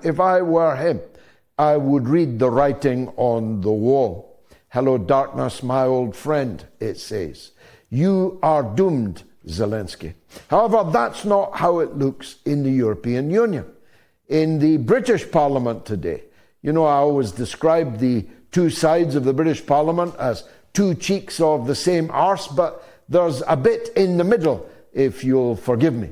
if I were him, I would read the writing on the wall. Hello, darkness, my old friend, it says. You are doomed, Zelensky. However, that's not how it looks in the European Union. In the British Parliament today, you know, I always describe the two sides of the British Parliament as two cheeks of the same arse, but there's a bit in the middle, if you'll forgive me.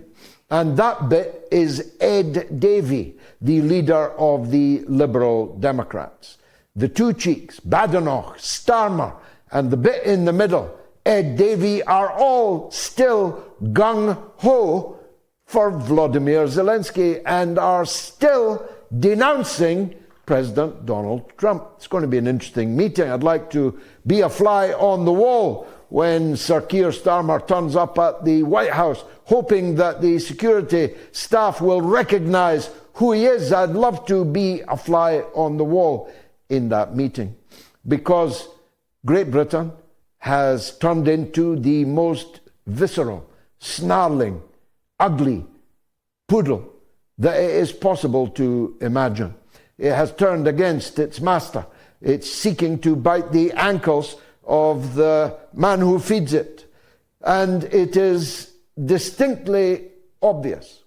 And that bit is Ed Davey, the leader of the Liberal Democrats. The two cheeks, Badenoch, Starmer, and the bit in the middle, Ed Davey, are all still gung-ho for Volodymyr Zelensky and are still denouncing President Donald Trump. It's going to be an interesting meeting. I'd like to be a fly on the wall when Sir Keir Starmer turns up at the White House, hoping that the security staff will recognize who he is. I'd love to be a fly on the wall in that meeting, because Great Britain has turned into the most visceral, snarling, ugly poodle that it is possible to imagine. It has turned against its master. It's seeking to bite the ankles of the man who feeds it. And it is distinctly obvious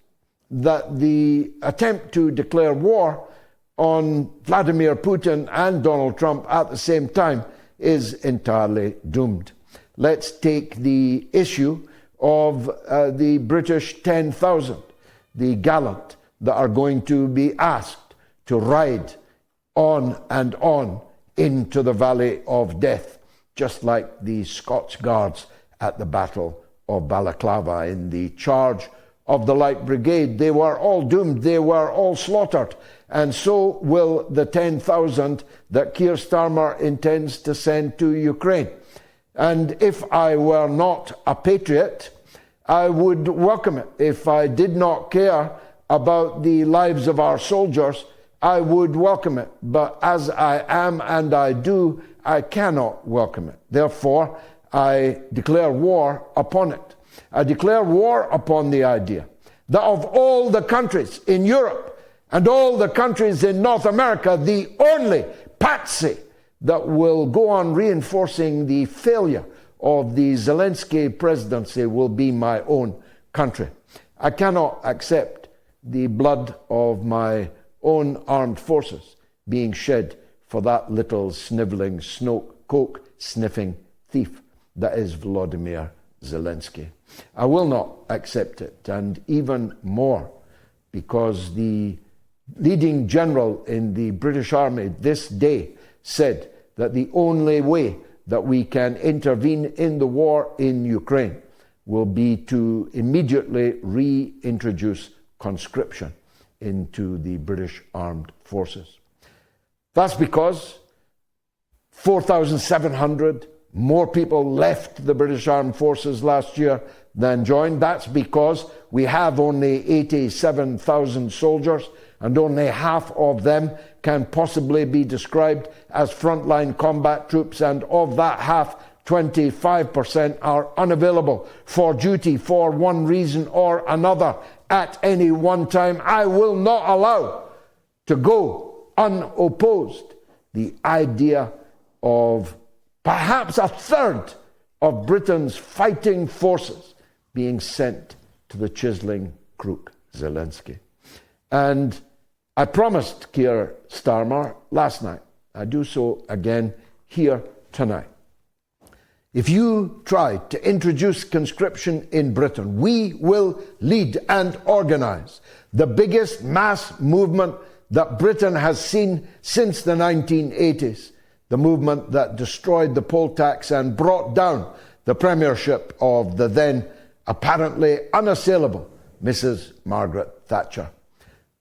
that the attempt to declare war on Vladimir Putin and Donald Trump at the same time is entirely doomed. Let's take the issue of the British 10,000, the gallant that are going to be asked to ride on and on into the valley of death, just like the Scots Guards at the Battle of Balaclava in the charge of the Light Brigade. They were all doomed, they were all slaughtered, and so will the 10,000 that Keir Starmer intends to send to Ukraine. And if I were not a patriot, I would welcome it. If I did not care about the lives of our soldiers, I would welcome it. But as I am and I do, I cannot welcome it. Therefore, I declare war upon it. I declare war upon the idea that of all the countries in Europe and all the countries in North America, the only patsy that will go on reinforcing the failure of the Zelensky presidency will be my own country. I cannot accept the blood of my own armed forces being shed for that little sniveling, coke-sniffing thief that is Volodymyr Zelensky. I will not accept it, and even more, because the leading general in the British Army this day said that the only way that we can intervene in the war in Ukraine will be to immediately reintroduce conscription into the British armed forces. That's because 4,700 more people left the British Armed Forces last year than joined. That's because we have only 87,000 soldiers, and only half of them can possibly be described as frontline combat troops, and of that half, 25% are unavailable for duty for one reason or another at any one time. I will not allow to go unopposed the idea of perhaps a third of Britain's fighting forces being sent to the chiseling crook Zelensky. And I promised Keir Starmer last night, I do so again here tonight. If you try to introduce conscription in Britain, we will lead and organize the biggest mass movement that Britain has seen since the 1980s. The movement that destroyed the poll tax and brought down the premiership of the then apparently unassailable Mrs. Margaret Thatcher.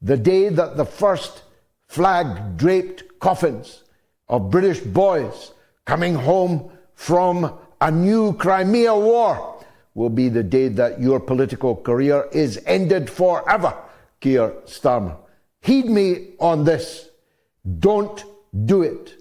The day that the first flag-draped coffins of British boys coming home from a new Crimean war will be the day that your political career is ended forever, Keir Starmer. Heed me on this. Don't do it.